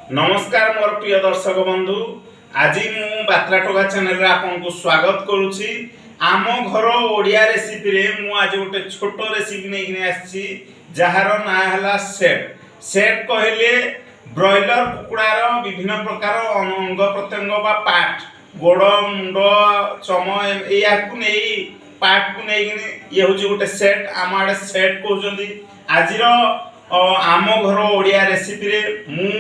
नमस्कार मोर प्रिय दर्शक बंधु। आज मु बात्रा टोका चैनल रे आपन स्वागत करुछि। आम घर ओडिया रेसिपी रे मु आज गोटे छोट रेसिपी नै किने आछि जहार ना हला सेट। सेट कहले ब्रॉयलर कुकुड़ार विभिन्न प्रकार अंग प्रत्यंग बा पार्ट गोड़ मुंड चम याकू नै पार्ट को नै किने ये होछि गोटे सेट। आम आडे सेट कहउछन्ती। आजिर आम घर ओडिया रेसिपी रे मु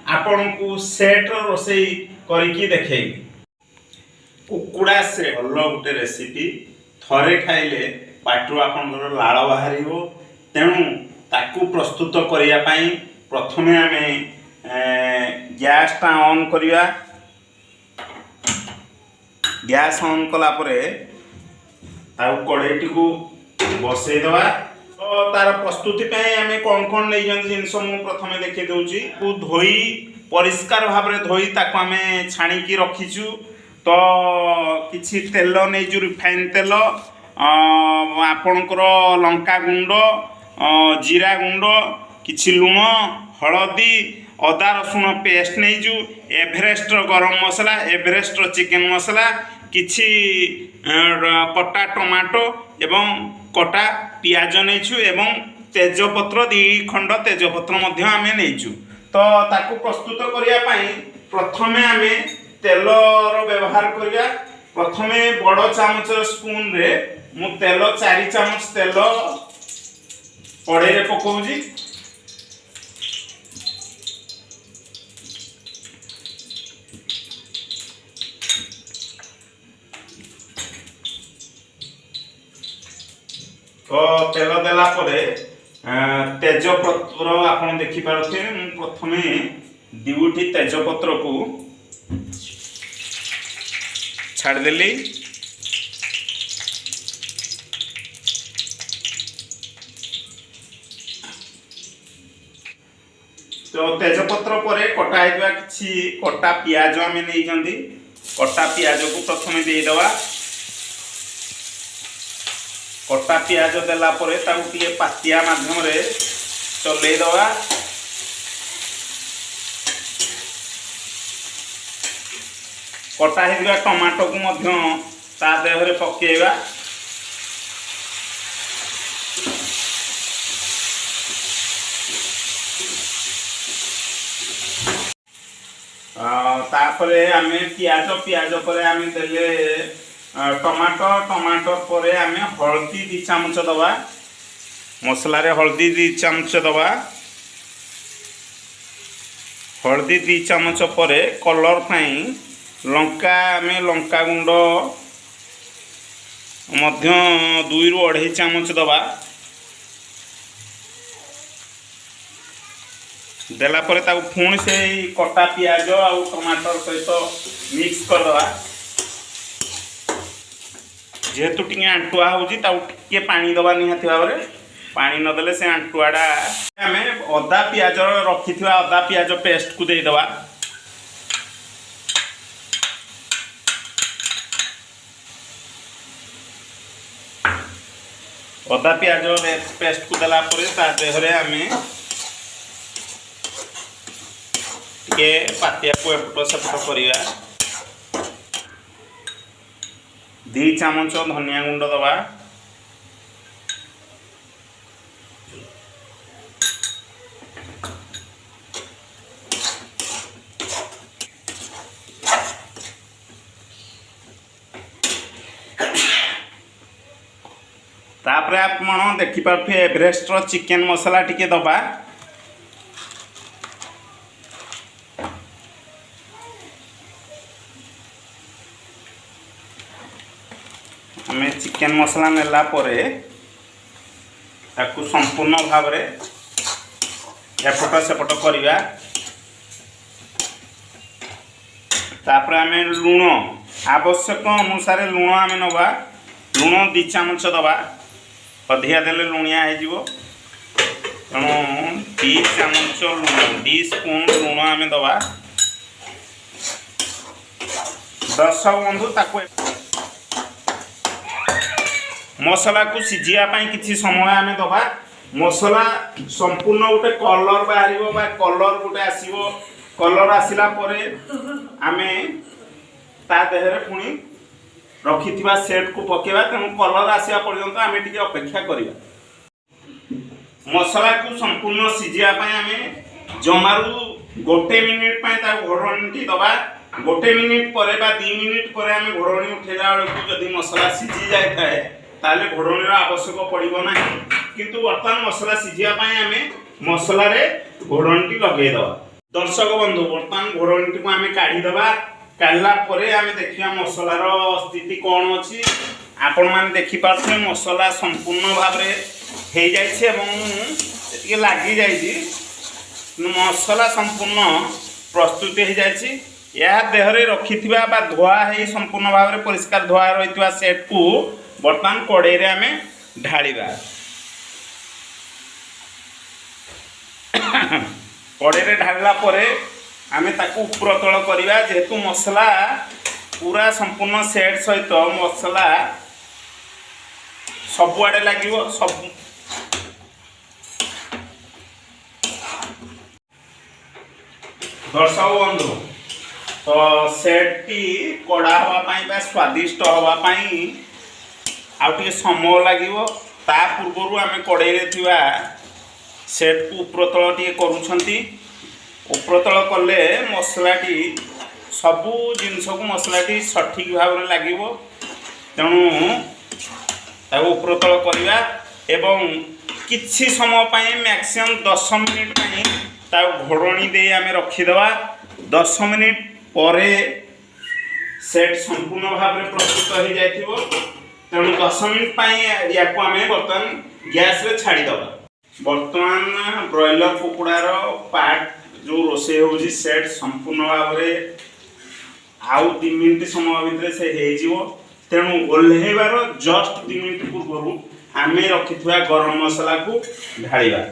आपन को सेट रोसई करिकी देखेबी। कुकुड़ा से भल गोटे रेसिपी थरे खाइले पाटू आपनकर लाड़ बाहरिबो। तेणु ताकू प्रस्तुत करिया पई प्रथमे आमे गैस टा ऑन करिया। गैस ऑन कला परे ताऊ कड़ेटी को बसई दवा। तो तार प्रस्तुति पे आमे कौन कौन नहीं जिनस मु प्रथमे देखि दउची को धोई परिष्कार भाव में धोई ताको आमे छाणी की रखीचु। तो किछि तेल नहीं रिफाइन तेल आपणकर लंका गुंड जीरा गुंड किछि लुण हलदी अदा रसुण पेस्ट नहीं एवरेस्ट गरम मसला एवरेस्ट चिकेन मसला किछि कटा टमाटो एवं कटा पियाज नहीं एवं तेजपत्र 2 खंड तेजपत्र मध्य आमे नहींचु। तो ताकू प्रस्तुत करिया पई प्रथमे आमे तेल रो व्यवहार करिया। प्रथमे बड़ चामच स्पून रे मु तेल 4 चामच तेल कड़े रे पकोउजी। तो तेल देला परे तेजपत्र आपन देखि पारथे। प्रथमे 2टी तेजपत्र को छाड़ देली। तो तेजपत्र परे कटा हेबा किछि कटा पियाज आमे नै जंदी। कटा पियाज को प्रथमे दे दवा। कटा पियाज देला परे ताकू टिके पातिया माध्यम रे चलै दवा। कटा हेबा टमाटो को मध्य ता देह रे पकेइबा। तापरे आमे पियाज परे आमे देले टमाटो परे आमे हल्दी 2 चामच दवा। मसला रे हल्दी 2 चामच दवा। हल्दी 2 चामच परे कलर पई लंका आमे लंका गुंड मध्य 2 रु 2.5 चामच दवा। देला परे ताऊ पुणी से कटा पियाज और टमाटर सहित मिक्स कर दवा। जेहेतु टिके आंटुआ होउची ताऊ टिके पानी दवा निहाती भाव में। पानी न देले से आंटुआडा आमे अदा पियाज रखिथिवा अदा पियाज पेस्ट को दे दवा। अदा पियाज पेस्ट को देला परे ता देहरे आमे टिके पातिया को एपट सेपट करिया। 2 चामच धनिया गुंड दवा। तापरे आप मन देखि पारथे एवरेस्ट चिकेन मसला टिके दबा। आमे चिकेन मसला नेला परे ताकू संपूर्ण भाव रे एपट सेपट करिया। तापरे आमे लुण आवश्यक अनुसार लुण आमे नबा। लुण 2 चामच दबा। अधिया देले लुणिया हो जीवो। तेणु 2 चामच लुण 2 स्पून लुण आमे दबा। दर्शक बंधु ताकू मसला को सिझिया किछि समय आमे दबा। मसला संपूर्ण गोटे कलर बाहर कलर गोटे आसो कलर आसिला परे आमे ता देहरे पुणी रखिथिबा सेट को पकेबा तेणु कलर आसिया पर्यंत आमे टिके अपेक्षा करिबा। मसला को संपूर्ण सिझिया पाए आमे जमारू 1 मिनिट पाए ता घोड़णी दबा। 1 मिनिट परे बा 2 मिनिट परे आमे घोड़णी उठेला बेलू जदि मसला सिझी जाय थाए ताले घोड़णीर आवश्यक पड़िबो नाही, किंतु वर्तमान मसला सिझिया पाए आमे मसला रे घोड़णी लगे दबा। दर्शक बंधु वर्तमान घोड़णी को आमे काढी दबा। काढला परे आमे देखिया मसलार स्थिति कोन अछि। आपण मान देखि पाछे मसला संपूर्ण भाव रे हे जाय छै एवं एतिके लागि जाय छी। मसला संपूर्ण प्रस्तुत हो जाए। यह देहरे रखिथिबा बा धुआ है संपूर्ण भाव में परिष्कार धुआ रही सेट को बर्तमान कड़े रे आमे ढालिबा। कड़े रे ढालिला परे आमे ताकू ऊपर तल करिबा जेहेतु मसला पूरा संपूर्ण सेट सहित मसला सब आड़े लागिवो। सब दर्शक बंधु तो सेट टी कड़ा हवापाई बा स्वादिष्ट हवापाई आउटे समय लागिवो। ता पूर्वरु आमे कड़े रे थिबा सेट को उपरतल टी करूछंती। उपरतल कले मसलाटी सबु जिनस को मसलाटी सठिक भाव में लागिवो। तेणु ताको उपरतल करिया एवं किछि समय पाई मैक्सिमम 10 मिनिट पाई ताको घोड़णी दे आमे रखिदवा। 10 मिनिट परे सेट संपूर्ण भाव में प्रस्तुत हो जाइथिबो। तेणु 10 मिनिट पाई याको आमे बर्तमान गैस रे छाड़ी दवा। बर्तमान ब्रॉयलर कुकुड़ार पार्ट जो रोसे होउची सेट संपूर्ण भाव में आउ 2 मिनिट समय भितर से हे जीवो। तेणु ओल्हेबार जस्ट 2 मिनिट पूर्व आमे रखिथुआ गरम मसला को ढालिबा।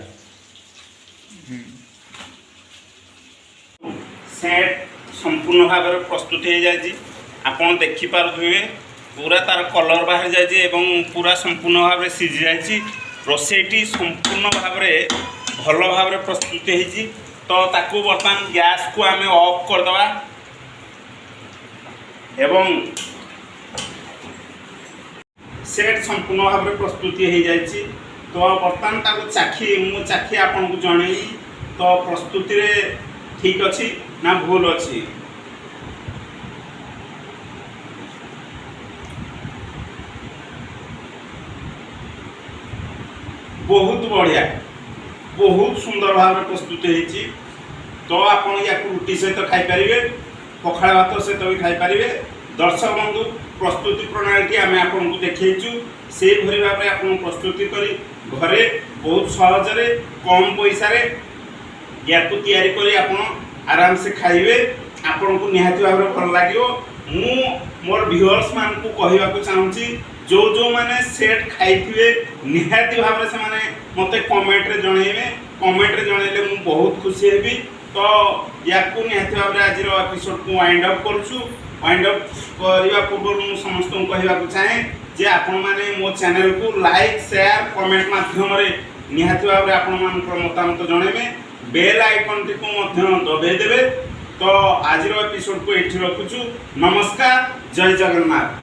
सेट संपूर्ण भाव में प्रस्तुत हो जाए। आपन देखि पारुथिबे पूरा तार कलर बाहर जाए एवं पूरा संपूर्ण भाव में सिझी जाए। रोसेटी संपूर्ण भाव में भल भाव में प्रस्तुत होती। तो ताकू बर्तमान गैस को आमे ऑफ कर दवा एवं सेट संपूर्ण भाव में प्रस्तुति हो जाए। तो बर्तमान ताकू चाखी आपन को जणै। तो प्रस्तुति रे ठीक अच्छी ना भूल अच्छी। बहुत बढ़िया बहुत सुंदर भाव में प्रस्तुत होती। तो आपन या रुटी सहित खाई पारिबे, पखाळ भात सहित भी खाई पारिबे। दर्शक बंधु प्रस्तुति प्रणाली आमे आपन को देखैछु से भरी भाव में आपन प्रस्तुति करी घरे बहुत सहज रे कम पैसा रे या को तैयारी करी आपन आराम से खाइबे। आपन को निहाती भाव में भल लागियो। मु मोर व्यूअर्स मान को कहिबा को चाहूची जो जो माने सेट खाइथिबे निहाती भाव में से माने मते कमेंट रे जणैबे। कमेंट रे जणैले मु बहुत खुशी हेबी। तो या को निहाती भाव में आज रो एपिसोड को वाइंड अप करछु। वाइंड अप करिवा पूर्व मु समस्त को कहिबा को चाहे जे आपन माने मो चैनल को लाइक शेयर कमेंट माध्यम रे निहाती भाव में आपन मान मतामत जणैबे। बेल आइकन टी को मध्य दबाई देबे। तो आज रो एपिसोड को एठी रखुछु। नमस्कार, जय जगन्नाथ।